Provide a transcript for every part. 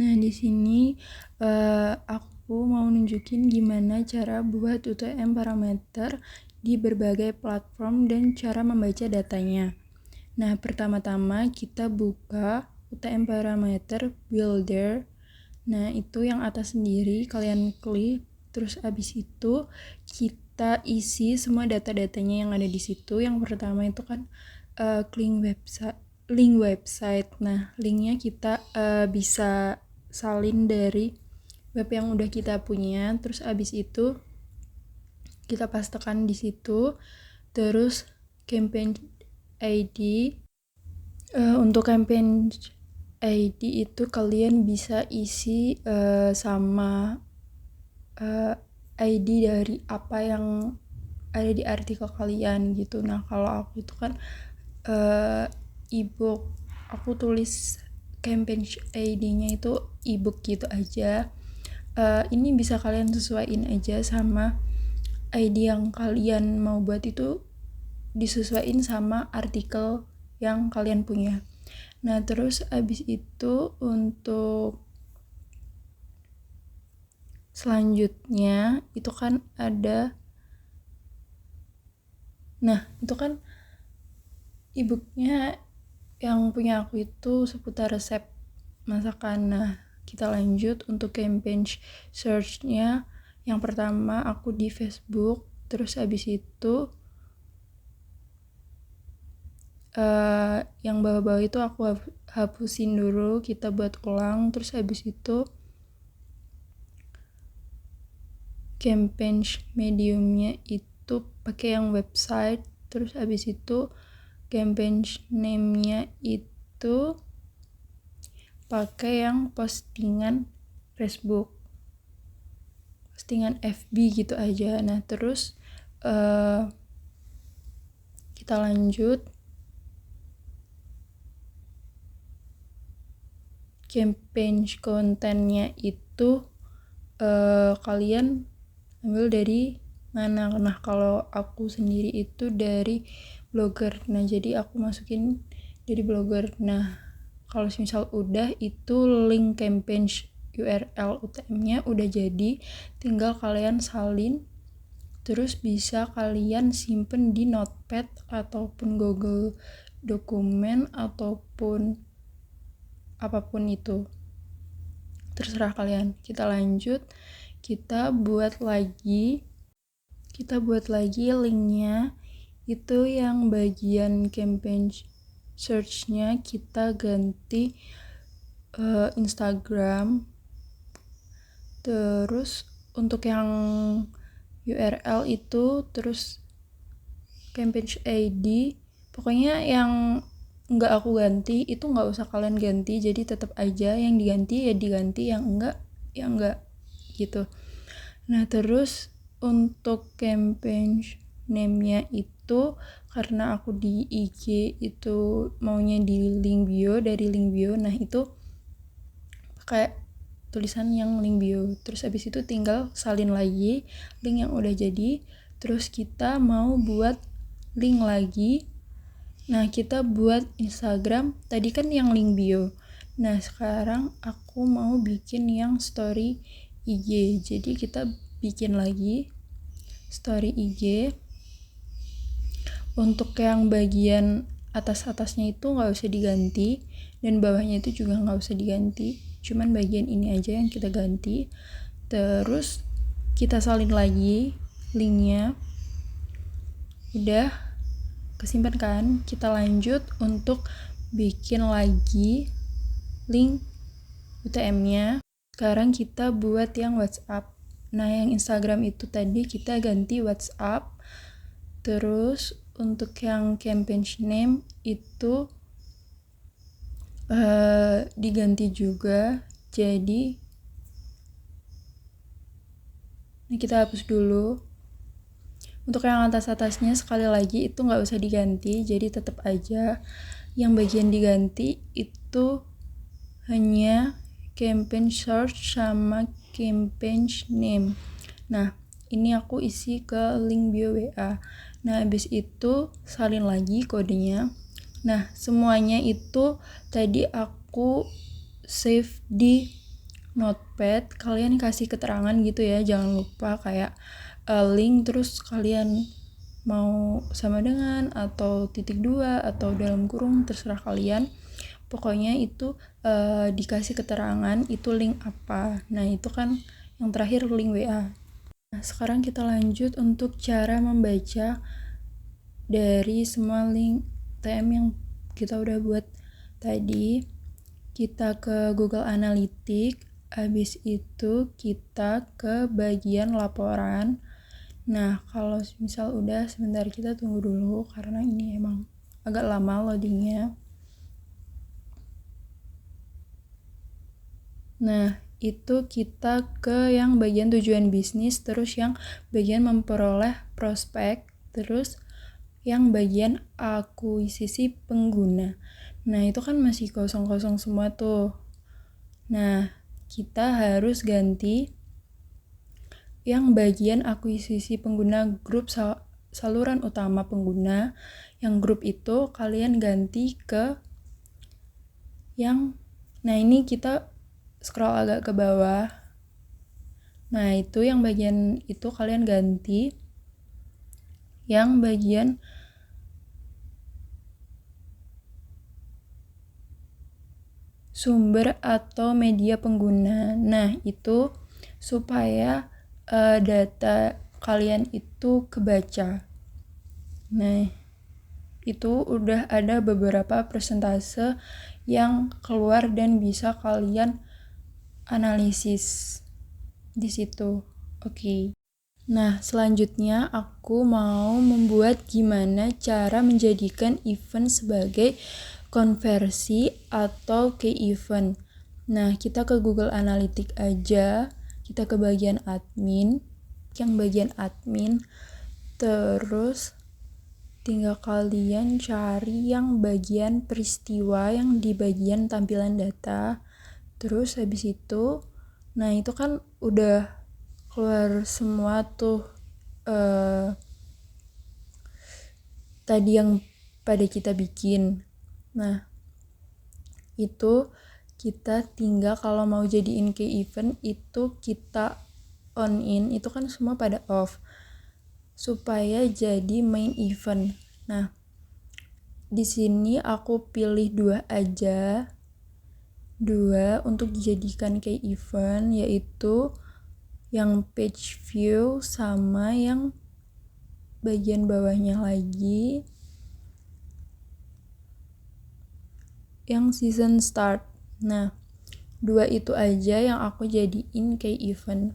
Nah, di sini aku mau nunjukin gimana cara buat UTM parameter di berbagai platform dan cara membaca datanya. Nah, pertama-tama kita buka UTM parameter builder. Nah, itu yang atas sendiri, kalian klik, terus abis itu kita isi semua data-datanya yang ada di situ. Yang pertama itu kan link website. Nah, linknya kita bisa salin dari web yang udah kita punya. Terus abis itu kita pastekan di situ. Terus campaign ID. Untuk campaign ID itu kalian bisa isi sama ID dari apa yang ada di artikel kalian gitu. Nah, kalau aku itu kan ebook, aku tulis campaign ID-nya itu ebook gitu aja. Ini bisa kalian sesuaiin aja sama ID yang kalian mau buat, itu disesuaiin sama artikel yang kalian punya. Nah, terus abis itu untuk selanjutnya itu kan ada, nah itu kan ebooknya yang punya aku itu seputar resep masakan. Nah, kita lanjut untuk campaign search-nya. Yang pertama aku di Facebook, terus abis itu yang bawah-bawah itu aku hapusin dulu, kita buat ulang. Terus abis itu campaign mediumnya itu pakai yang website. Terus abis itu campaign name-nya itu pakai yang postingan Facebook, postingan FB gitu aja. Nah, terus kita lanjut campaign kontennya itu kalian ambil dari mana. Nah, kalau aku sendiri itu dari Blogger. Nah, jadi aku masukin dari Blogger. Nah, kalau misal udah, itu link campaign URL UTM-nya udah jadi, tinggal kalian salin, terus bisa kalian simpen di Notepad ataupun Google dokumen ataupun apapun itu, terserah kalian. Kita lanjut, kita buat lagi linknya. Itu yang bagian campaign search-nya kita ganti Instagram. Terus untuk yang URL itu, terus campaign ID, pokoknya yang nggak aku ganti itu nggak usah kalian ganti, jadi tetap aja yang diganti ya diganti, yang enggak ya enggak gitu. Nah, terus untuk campaign name-nya itu karena aku di IG itu maunya di link bio, dari link bio. Nah, itu pakai tulisan yang link bio. Terus habis itu tinggal salin lagi link yang udah jadi. Terus kita mau buat link lagi. Nah, kita buat Instagram, tadi kan yang link bio. Nah, sekarang aku mau bikin yang story IG. Jadi kita bikin lagi story IG. Untuk yang bagian atas-atasnya itu nggak usah diganti, dan bawahnya itu juga nggak usah diganti, cuman bagian ini aja yang kita ganti. Terus kita salin lagi linknya, udah kesimpan kan. Kita lanjut untuk bikin lagi link UTM-nya. Sekarang kita buat yang WhatsApp. Nah, yang Instagram itu tadi kita ganti WhatsApp. Terus untuk yang campaign name itu diganti juga. Jadi ini kita hapus dulu. Untuk yang atas-atasnya sekali lagi itu nggak usah diganti, jadi tetap aja yang bagian diganti itu hanya campaign search sama campaign name. Nah, ini aku isi ke link bio WA. Nah, habis itu salin lagi kodenya. Nah, semuanya itu tadi aku save di notepad, kalian kasih keterangan gitu ya, jangan lupa kayak link terus kalian mau sama dengan atau .2 atau dalam kurung, terserah kalian. Pokoknya itu dikasih keterangan itu link apa. Nah itu kan yang terakhir link WA. Nah sekarang kita lanjut untuk cara membaca dari semua link TM yang kita udah buat tadi. Kita ke Google Analytics, habis itu kita ke bagian laporan. Nah, kalau misal udah, sebentar kita tunggu dulu karena ini emang agak lama loadingnya. Nah, itu kita ke yang bagian tujuan bisnis, terus yang bagian memperoleh prospek, terus yang bagian akuisisi pengguna. Nah, itu kan masih kosong-kosong semua tuh. Nah, kita harus ganti yang bagian akuisisi pengguna grup saluran utama pengguna. Yang grup itu kalian ganti ke yang, nah ini kita scroll agak ke bawah. Nah itu yang bagian itu kalian ganti yang bagian sumber atau media pengguna. Nah itu supaya data kalian itu kebaca. Nah itu udah ada beberapa persentase yang keluar dan bisa kalian analisis di situ. Oke. Nah, selanjutnya aku mau membuat gimana cara menjadikan event sebagai konversi atau key event. Nah, kita ke Google Analytics aja, kita ke bagian admin, yang bagian admin, terus tinggal kalian cari yang bagian peristiwa yang di bagian tampilan data. Terus habis itu, nah itu kan udah keluar semua tuh tadi yang pada kita bikin. Nah itu kita tinggal kalau mau jadiin key event itu kita on in, itu kan semua pada off supaya jadi main event. Nah di sini aku pilih 2 aja, 2 untuk dijadikan key event, yaitu yang page view sama yang bagian bawahnya lagi yang season start. Nah 2 itu aja yang aku jadiin key event.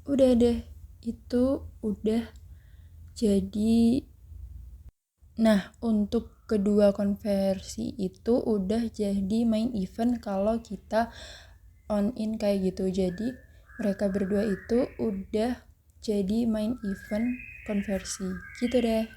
Udah deh, itu udah jadi. Nah untuk kedua konversi itu udah jadi main event kalau kita on in kayak gitu. Jadi mereka berdua itu udah jadi main event konversi gitu deh.